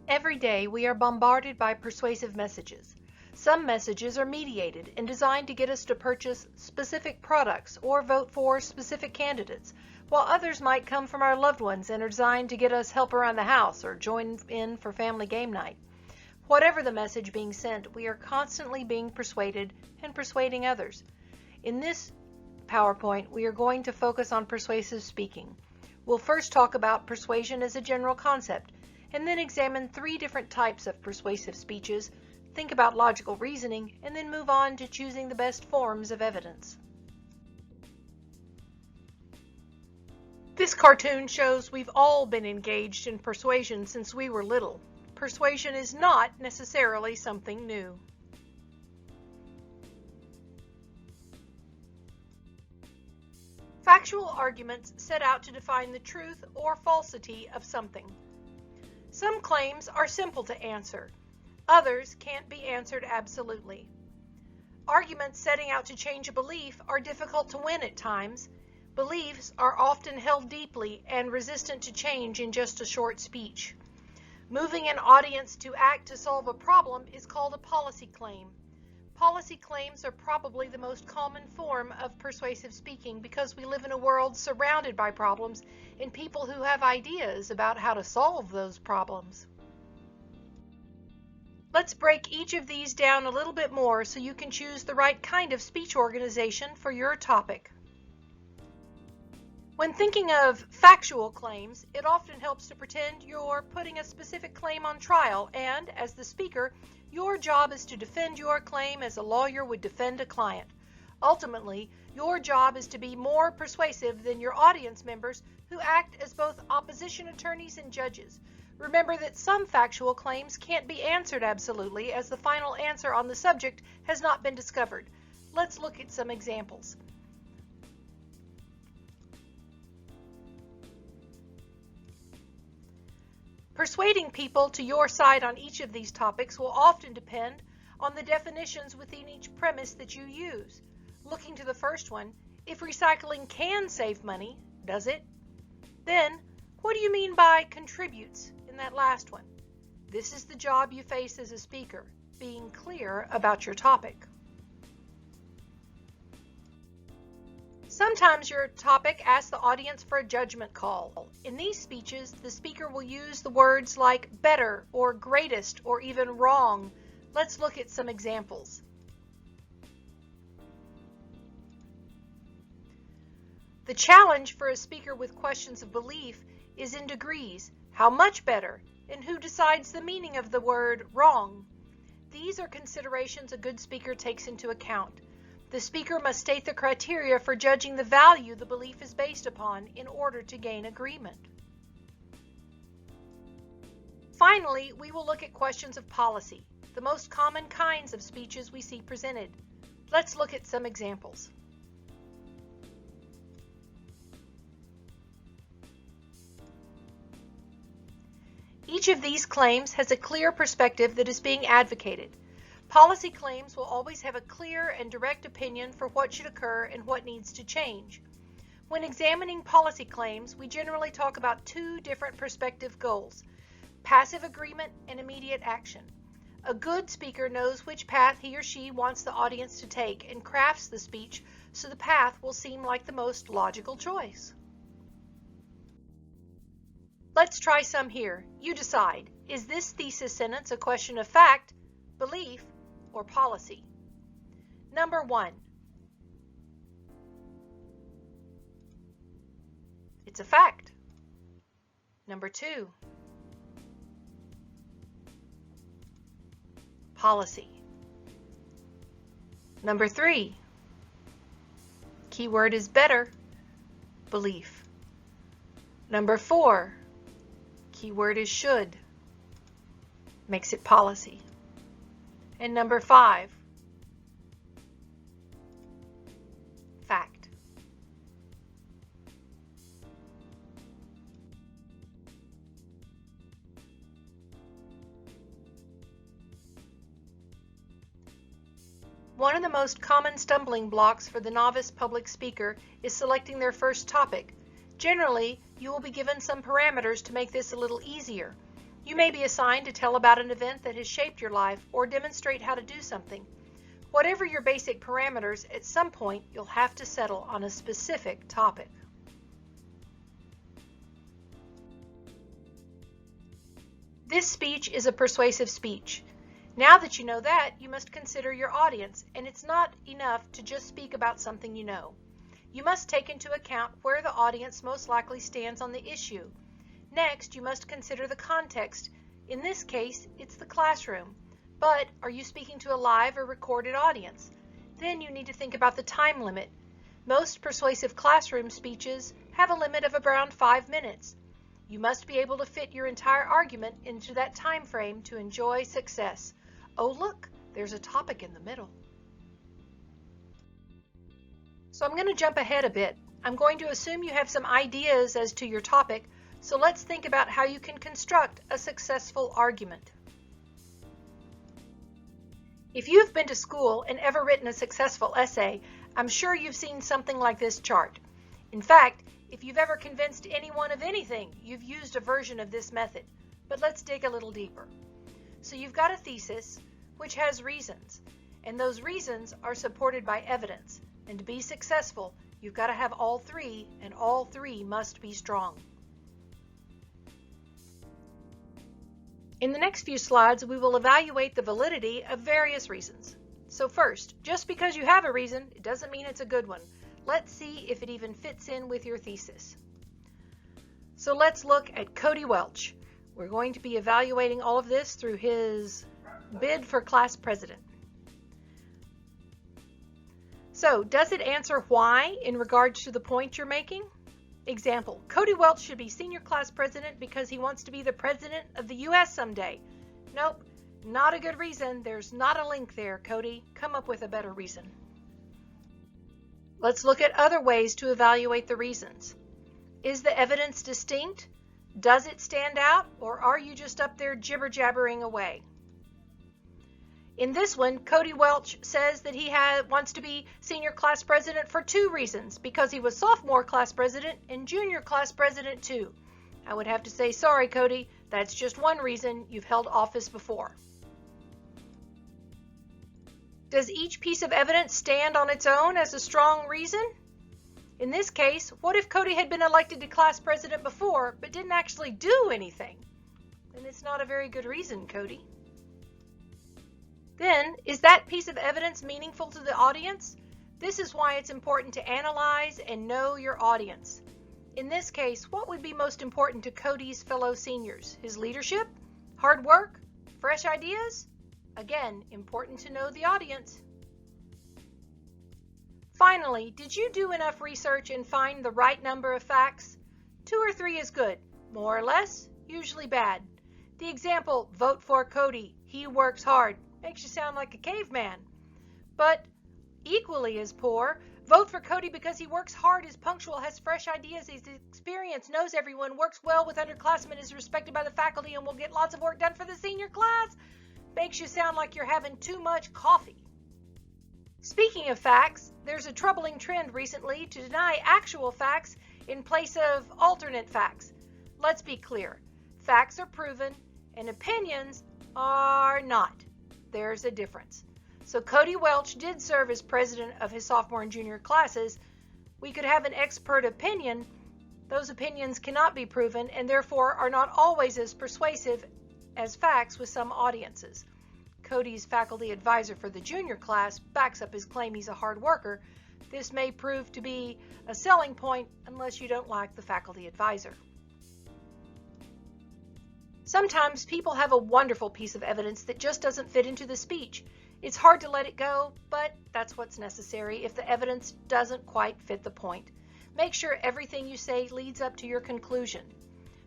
Every day we are bombarded by persuasive messages. Some messages are mediated and designed to get us to purchase specific products or vote for specific candidates, while others might come from our loved ones and are designed to get us help around the house or join in for family game night. Whatever the message being sent, we are constantly being persuaded and persuading others. In this PowerPoint, we are going to focus on persuasive speaking. We'll first talk about persuasion as a general concept, and then examine 3 different types of persuasive speeches, think about logical reasoning, and then move on to choosing the best forms of evidence. This cartoon shows we've all been engaged in persuasion since we were little. Persuasion is not necessarily something new. Factual arguments set out to define the truth or falsity of something. Some claims are simple to answer. Others can't be answered absolutely. Arguments setting out to change a belief are difficult to win at times. Beliefs are often held deeply and resistant to change in just a short speech. Moving an audience to act to solve a problem is called a policy claim. Policy claims are probably the most common form of persuasive speaking because we live in a world surrounded by problems and people who have ideas about how to solve those problems. Let's break each of these down a little bit more so you can choose the right kind of speech organization for your topic. When thinking of factual claims, it often helps to pretend you're putting a specific claim on trial, and as the speaker, your job is to defend your claim as a lawyer would defend a client. Ultimately, your job is to be more persuasive than your audience members who act as both opposition attorneys and judges. Remember that some factual claims can't be answered absolutely, as the final answer on the subject has not been discovered. Let's look at some examples. Persuading people to your side on each of these topics will often depend on the definitions within each premise that you use. Looking to the first one, if recycling can save money, does it? Then, what do you mean by contributes in that last one? This is the job you face as a speaker, being clear about your topic. Sometimes your topic asks the audience for a judgment call. In these speeches, the speaker will use the words like better or greatest or even wrong. Let's look at some examples. The challenge for a speaker with questions of belief is in degrees. How much better? And who decides the meaning of the word wrong? These are considerations a good speaker takes into account. The speaker must state the criteria for judging the value the belief is based upon in order to gain agreement. Finally, we will look at questions of policy, the most common kinds of speeches we see presented. Let's look at some examples. Each of these claims has a clear perspective that is being advocated. Policy claims will always have a clear and direct opinion for what should occur and what needs to change. When examining policy claims, we generally talk about 2 different perspective goals: passive agreement and immediate action. A good speaker knows which path he or she wants the audience to take and crafts the speech so the path will seem like the most logical choice. Let's try some here. You decide. Is this thesis sentence a question of fact, belief, or policy? Number 1. It's a fact. Number 2. Policy. Number 3. Keyword is better. Belief. Number 4. Keyword is should. Makes it policy. And number 5, fact. One of the most common stumbling blocks for the novice public speaker is selecting their first topic. Generally, you will be given some parameters to make this a little easier. You may be assigned to tell about an event that has shaped your life or demonstrate how to do something. Whatever your basic parameters, at some point you'll have to settle on a specific topic. This speech is a persuasive speech. Now that you know that, you must consider your audience, and it's not enough to just speak about something you know. You must take into account where the audience most likely stands on the issue. Next, you must consider the context. In this case, it's the classroom. But are you speaking to a live or recorded audience? Then you need to think about the time limit. Most persuasive classroom speeches have a limit of around 5 minutes. You must be able to fit your entire argument into that time frame to enjoy success. Oh look, there's a topic in the middle. So I'm going to jump ahead a bit. I'm going to assume you have some ideas as to your topic, so let's think about how you can construct a successful argument. If you've been to school and ever written a successful essay, I'm sure you've seen something like this chart. In fact, if you've ever convinced anyone of anything, you've used a version of this method. But let's dig a little deeper. So you've got a thesis, which has reasons, and those reasons are supported by evidence. And to be successful, you've got to have all three, and all three must be strong. In the next few slides, we will evaluate the validity of various reasons. So first, just because you have a reason, it doesn't mean it's a good one. Let's see if it even fits in with your thesis. So let's look at Cody Welch. We're going to be evaluating all of this through his bid for class president. So, does it answer why in regards to the point you're making? Example, Cody Welch should be senior class president because he wants to be the president of the U.S. someday. Nope, not a good reason. There's not a link there, Cody. Come up with a better reason. Let's look at other ways to evaluate the reasons. Is the evidence distinct? Does it stand out? Or are you just up there jibber-jabbering away? In this one, Cody Welch says that he wants to be senior class president for 2 reasons, because he was sophomore class president and junior class president too. I would have to say, sorry, Cody, that's just one reason. You've held office before. Does each piece of evidence stand on its own as a strong reason? In this case, what if Cody had been elected to class president before, but didn't actually do anything? Then it's not a very good reason, Cody. Then, is that piece of evidence meaningful to the audience? This is why it's important to analyze and know your audience. In this case, what would be most important to Cody's fellow seniors? His leadership? Hard work? Fresh ideas? Again, important to know the audience. Finally, did you do enough research and find the right number of facts? 2 or 3 is good. More or less, usually bad. The example, vote for Cody, he works hard, makes you sound like a caveman. But equally as poor, vote for Cody because he works hard, is punctual, has fresh ideas, he's experienced, knows everyone, works well with underclassmen, is respected by the faculty, and will get lots of work done for the senior class. Makes you sound like you're having too much coffee. Speaking of facts, there's a troubling trend recently to deny actual facts in place of alternate facts. Let's be clear. Facts are proven and opinions are not. There's a difference. So Cody Welch did serve as president of his sophomore and junior classes. We could have an expert opinion. Those opinions cannot be proven and therefore are not always as persuasive as facts with some audiences. Cody's faculty advisor for the junior class backs up his claim he's a hard worker. This may prove to be a selling point unless you don't like the faculty advisor. Sometimes people have a wonderful piece of evidence that just doesn't fit into the speech. It's hard to let it go, but that's what's necessary if the evidence doesn't quite fit the point. Make sure everything you say leads up to your conclusion.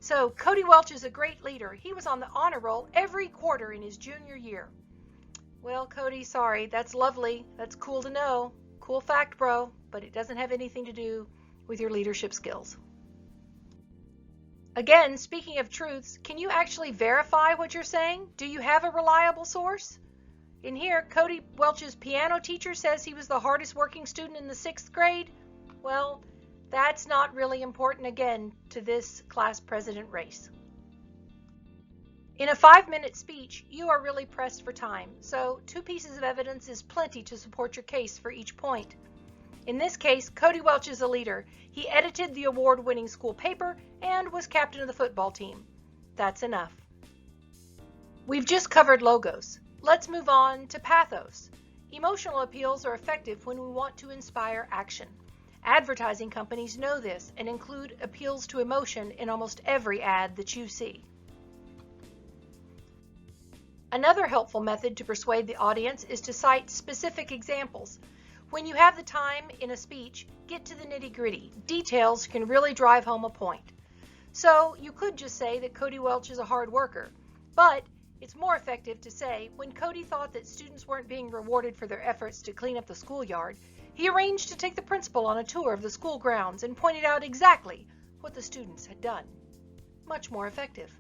So, Cody Welch is a great leader. He was on the honor roll every quarter in his junior year. Well, Cody, sorry, that's lovely. That's cool to know. Cool fact, bro, but it doesn't have anything to do with your leadership skills. Again, speaking of truths, can you actually verify what you're saying? Do you have a reliable source? In here, Cody Welch's piano teacher says he was the hardest working student in the 6th grade. Well, that's not really important, again, to this class president race. In a 5-minute speech, you are really pressed for time, so 2 pieces of evidence is plenty to support your case for each point. In this case, Cody Welch is a leader. He edited the award-winning school paper and was captain of the football team. That's enough. We've just covered logos. Let's move on to pathos. Emotional appeals are effective when we want to inspire action. Advertising companies know this and include appeals to emotion in almost every ad that you see. Another helpful method to persuade the audience is to cite specific examples. When you have the time in a speech, get to the nitty-gritty. Details can really drive home a point. So you could just say that Cody Welch is a hard worker, but it's more effective to say, when Cody thought that students weren't being rewarded for their efforts to clean up the schoolyard, he arranged to take the principal on a tour of the school grounds and pointed out exactly what the students had done. Much more effective.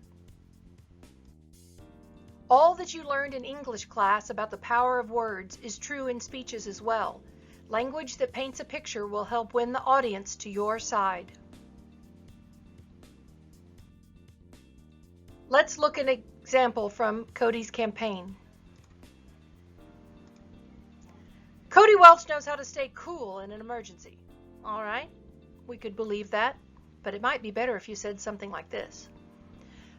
All that you learned in English class about the power of words is true in speeches as well. Language that paints a picture will help win the audience to your side. Let's look at an example from Cody's campaign. Cody Welch knows how to stay cool in an emergency. All right, we could believe that, but it might be better if you said something like this.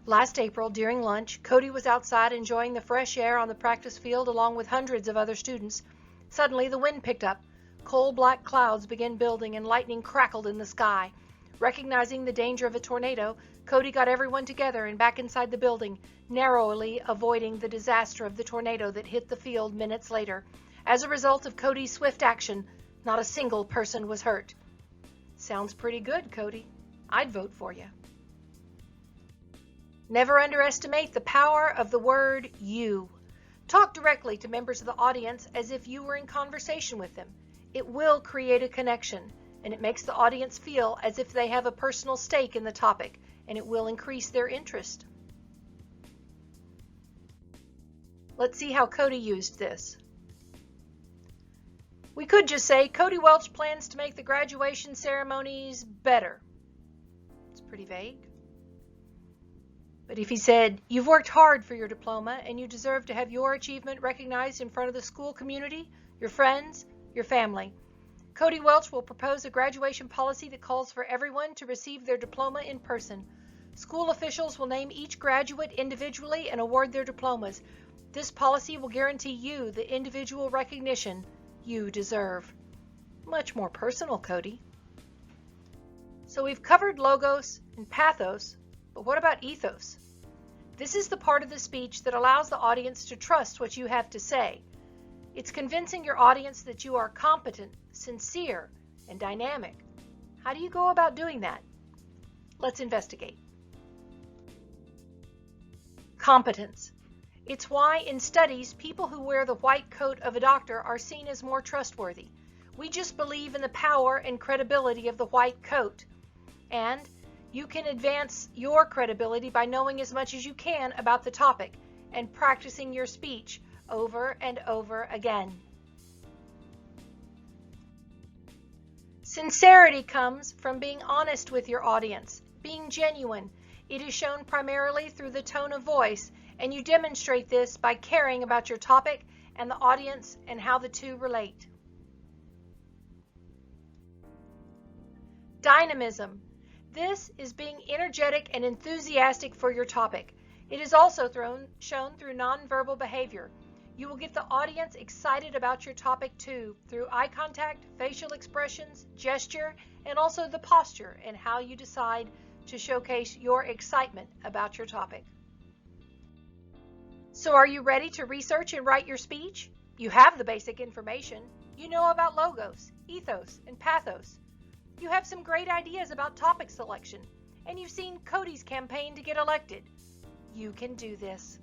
Last April, during lunch, Cody was outside enjoying the fresh air on the practice field along with hundreds of other students. Suddenly, the wind picked up. Coal black clouds began building and lightning crackled in the sky. Recognizing the danger of a tornado, Cody got everyone together and back inside the building, narrowly avoiding the disaster of the tornado that hit the field minutes later. As a result of Cody's swift action, not a single person was hurt. Sounds pretty good, Cody. I'd vote for you. Never underestimate the power of the word you. Talk directly to members of the audience as if you were in conversation with them. It will create a connection, and it makes the audience feel as if they have a personal stake in the topic, and it will increase their interest. Let's see how Cody used this. We could just say, Cody Welch plans to make the graduation ceremonies better. It's pretty vague. But if he said, you've worked hard for your diploma and you deserve to have your achievement recognized in front of the school community, your friends, your family. Cody Welch will propose a graduation policy that calls for everyone to receive their diploma in person. School officials will name each graduate individually and award their diplomas. This policy will guarantee you the individual recognition you deserve. Much more personal, Cody. So we've covered logos and pathos, but what about ethos? This is the part of the speech that allows the audience to trust what you have to say. It's convincing your audience that you are competent, sincere, and dynamic. How do you go about doing that? Let's investigate. Competence. It's why in studies, people who wear the white coat of a doctor are seen as more trustworthy. We just believe in the power and credibility of the white coat. And you can advance your credibility by knowing as much as you can about the topic and practicing your speech over and over again. Sincerity comes from being honest with your audience, being genuine. It is shown primarily through the tone of voice, and you demonstrate this by caring about your topic and the audience and how the two relate. Dynamism. This is being energetic and enthusiastic for your topic. It is also shown through nonverbal behavior. You will get the audience excited about your topic too, through eye contact, facial expressions, gesture, and also the posture and how you decide to showcase your excitement about your topic. So are you ready to research and write your speech? You have the basic information. You know about logos, ethos, and pathos. You have some great ideas about topic selection, and you've seen Cody's campaign to get elected. You can do this.